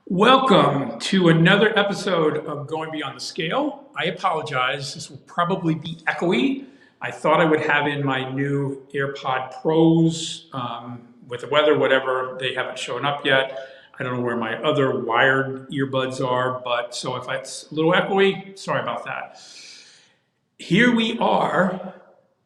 Welcome to another episode of Going Beyond the Scale. I apologize, this will probably be echoey. I thought I would have in my new AirPod Pros with the weather, whatever, they haven't shown up yet. I don't know where my other wired earbuds are, but so if it's a little echoey, sorry about that. Here we are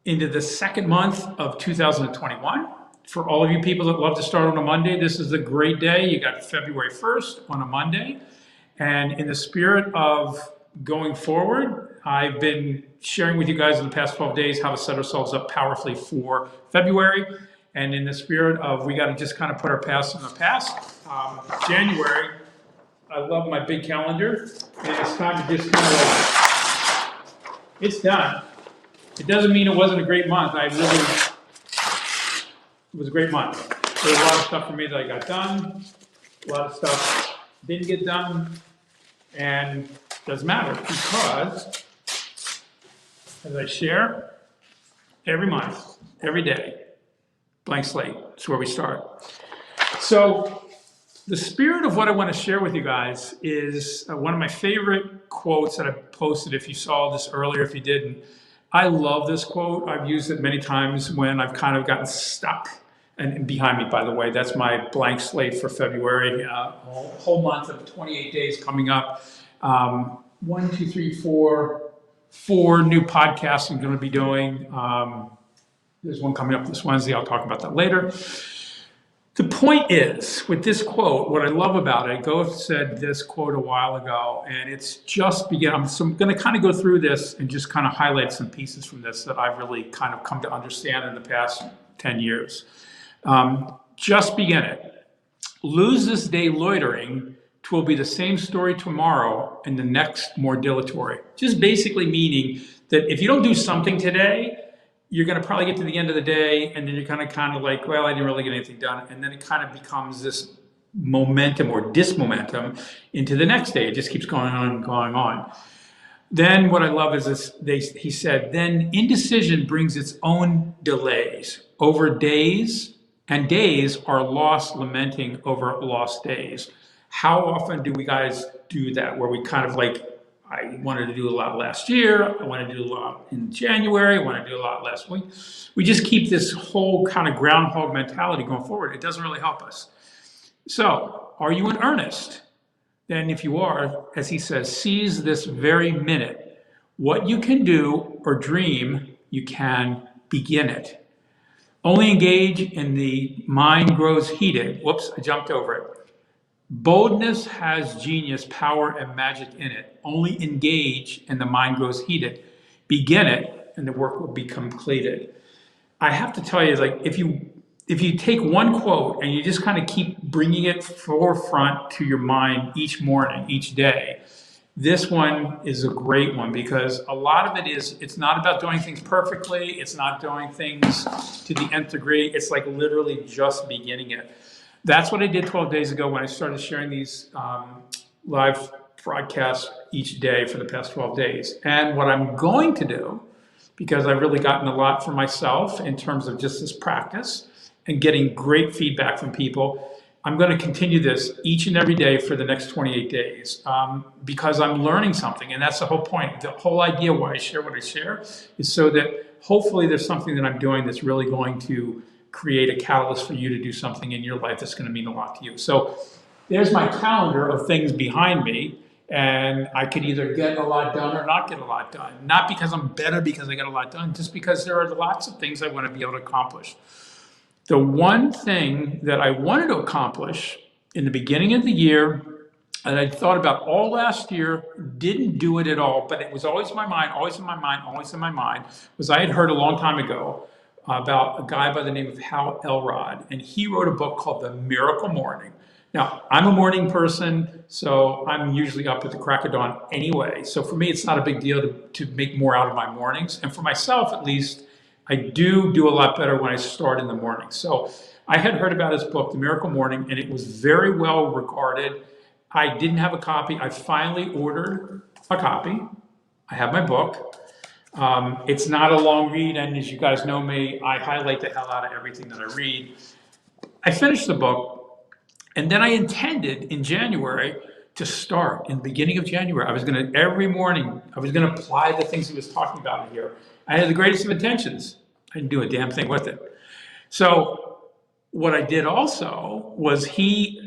into the second month of 2021. For all of you people that love to start on a Monday, this is a great day. You got February 1st on a Monday. And in the spirit of going forward, I've been sharing with you guys in the past 12 days how to set ourselves up powerfully for February. And in the spirit of we got to just kind of put our past in the past. January, I love my big calendar. And it's time to just kind of like, it's done. It doesn't mean it wasn't a great month. It was a great month. There was a lot of stuff for me that I got done. A lot of stuff didn't get done. And it doesn't matter because, as I share, every month, every day, blank slate. It's where we start. So the spirit of what I want to share with you guys is one of my favorite quotes that I posted. If you saw this earlier, if you didn't, I love this quote. I've used it many times when I've kind of gotten stuck. And behind me, by the way, that's my blank slate for February. A whole month of 28 days coming up. 4 new podcasts I'm going to be doing. There's one coming up this Wednesday. I'll talk about that later. The point is, with this quote, what I love about it, Goethe said this quote a while ago, and it's just beginning. So I'm going to kind of go through this and just kind of highlight some pieces from this that I've really kind of come to understand in the past 10 years. Just begin it. Lose this day loitering, 'twill be the same story tomorrow and the next more dilatory. Just basically meaning that if you don't do something today, you're going to probably get to the end of the day and then you're kind of like, well, I didn't really get anything done. And then it kind of becomes this momentum or dismomentum into the next day. It just keeps going on and going on. Then what I love is this, he said, then indecision brings its own delays over days, and days are lost lamenting over lost days. How often do we guys do that where we kind of like, I wanted to do a lot last year, I wanted to do a lot in January, I wanted to do a lot last week. We just keep this whole kind of groundhog mentality going forward. It doesn't really help us. So, are you in earnest? Then if you are, as he says, seize this very minute. What you can do or dream, you can begin it. Only engage in the mind grows heated. Whoops, I jumped over it. Boldness has genius, power, and magic in it. Only engage and the mind grows heated. Begin it and the work will be completed. I have to tell you, like if you take one quote and you just kind of keep bringing it forefront to your mind each morning, each day, this one is a great one because a lot of it is, it's not about doing things perfectly. It's not doing things to the nth degree. It's like literally just beginning it. That's what I did 12 days ago when I started sharing these live broadcasts each day for the past 12 days. And what I'm going to do, because I've really gotten a lot for myself in terms of just this practice and getting great feedback from people, I'm going to continue this each and every day for the next 28 days because I'm learning something. And that's the whole point. The whole idea why I share what I share is so that hopefully there's something that I'm doing that's really going to create a catalyst for you to do something in your life that's going to mean a lot to you. So there's my calendar of things behind me. And I could either get a lot done or not get a lot done. Not because I'm better because I got a lot done, just because there are lots of things I want to be able to accomplish. The one thing that I wanted to accomplish in the beginning of the year, and I thought about all last year, didn't do it at all, but it was always in my mind, always in my mind, always in my mind, was I had heard a long time ago about a guy by the name of Hal Elrod, and he wrote a book called The Miracle Morning. Now, I'm a morning person, so I'm usually up at the crack of dawn anyway. So for me, it's not a big deal to make more out of my mornings. And for myself, at least, I do a lot better when I start in the morning. So I had heard about his book, The Miracle Morning, and it was very well regarded. I didn't have a copy. I finally ordered a copy. I have my book. It's not a long read, and as you guys know me, I highlight the hell out of everything that I read. I finished the book, And then I intended in January to start in the beginning of January. I was going to, every morning, I was going to apply the things he was talking about here. I had the greatest of intentions. I didn't do a damn thing with it. So what I did also was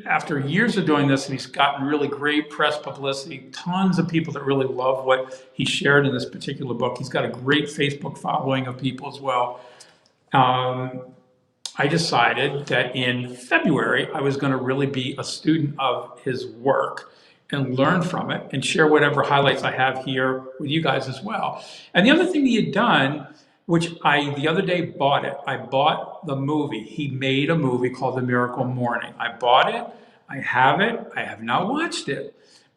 after years of doing this, and he's gotten really great press publicity, tons of people that really love what he shared in this particular book. He's got a great Facebook following of people as well. I decided that in February, I was going to really be a student of his work and learn from it and share whatever highlights I have here with you guys as well. And the other thing he had done, which I the other day bought it, I bought the movie. He made a movie called The Miracle Morning. I bought it. I have it. I have not watched it,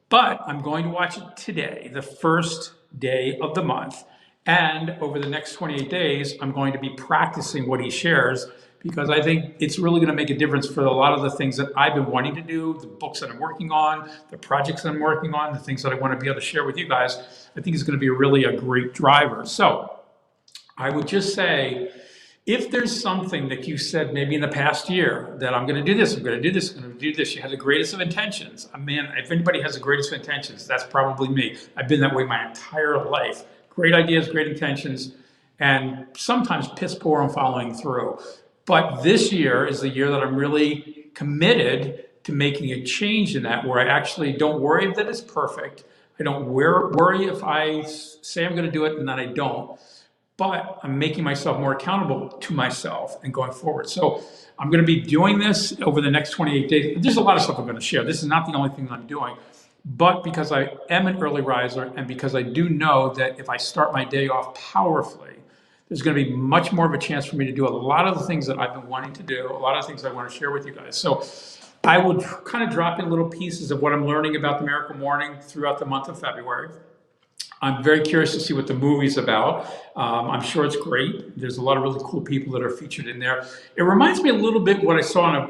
but I'm going to watch it today, the first day of the month. And over the next 28 days, I'm going to be practicing what he shares, because I think it's really going to make a difference for a lot of the things that I've been wanting to do, the books that I'm working on, the projects that I'm working on, the things that I want to be able to share with you guys. I think it's going to be really a great driver. So I would just say, if there's something that you said maybe in the past year that I'm going to do this, I'm going to do this, I'm going to do this, you had the greatest of intentions. I mean, if anybody has the greatest of intentions, that's probably me. I've been that way my entire life. Great ideas, great intentions, and sometimes piss poor on following through. But this year is the year that I'm really committed to making a change in that, where I actually don't worry that it's perfect. I don't worry if I say I'm going to do it and then I don't. But I'm making myself more accountable to myself and going forward. So I'm going to be doing this over the next 28 days. There's a lot of stuff I'm going to share. This is not the only thing that I'm doing. But because I am an early riser, and because I do know that if I start my day off powerfully, there's going to be much more of a chance for me to do a lot of the things that I've been wanting to do, a lot of things I want to share with you guys. So I would kind of drop in little pieces of what I'm learning about the Miracle Morning throughout the month of February. I'm very curious to see what the movie's about. I'm sure it's great. There's a lot of really cool people that are featured in there. It reminds me a little bit what I saw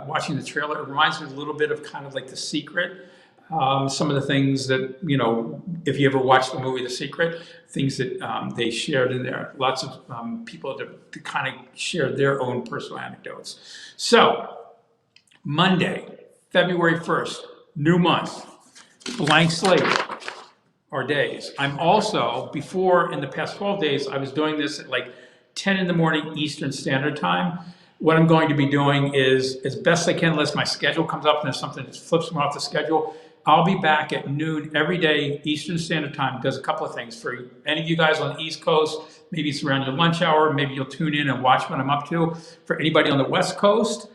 watching the trailer. It reminds me a little bit of kind of like The Secret. Some of the things that, if you ever watched the movie The Secret, things that they shared in there. Lots of people to kind of share their own personal anecdotes. So, Monday, February 1st, new month, blank slate, or days. I'm also, before in the past 12 days, I was doing this at like 10 in the morning Eastern Standard Time. What I'm going to be doing is, as best I can, unless my schedule comes up and there's something that flips me off the schedule, I'll be back at noon every day Eastern Standard Time. Does a couple of things for any of you guys on the East Coast. Maybe it's around your lunch hour. Maybe you'll tune in and watch what I'm up to. For anybody on the West Coast,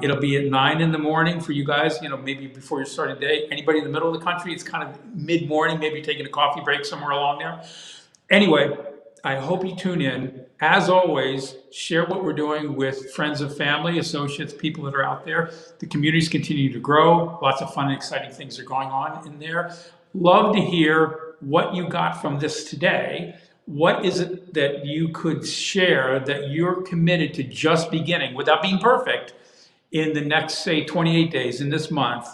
it'll be at 9 in the morning for you guys, maybe before your starting day. Anybody in the middle of the country, it's kind of mid-morning, maybe taking a coffee break somewhere along there. Anyway, I hope you tune in. As always, share what we're doing with friends and family, associates, people that are out there. The communities continue to grow. Lots of fun and exciting things are going on in there. Love to hear what you got from this today. What is it that you could share that you're committed to just beginning, without being perfect, in the next, say, 28 days in this month?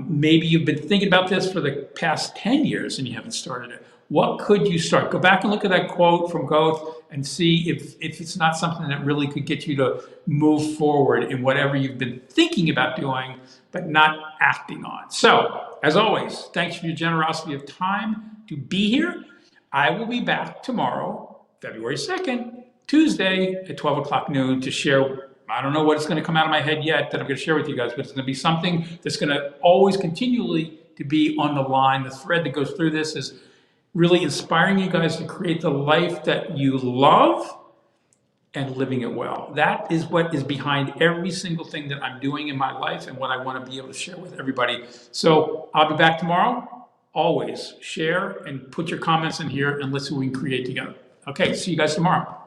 Maybe you've been thinking about this for the past 10 years and you haven't started it. What could you start? Go back and look at that quote from Goethe and see if it's not something that really could get you to move forward in whatever you've been thinking about doing, but not acting on. So, as always, thanks for your generosity of time to be here. I will be back tomorrow, February 2nd, Tuesday at 12 o'clock noon to share. I don't know what it's going to come out of my head yet that I'm going to share with you guys, but it's going to be something that's going to always continually to be on the line. The thread that goes through this is really inspiring you guys to create the life that you love and living it well. That is what is behind every single thing that I'm doing in my life and what I want to be able to share with everybody. So I'll be back tomorrow. Always share and put your comments in here and let's see what we can create together. Okay, see you guys tomorrow.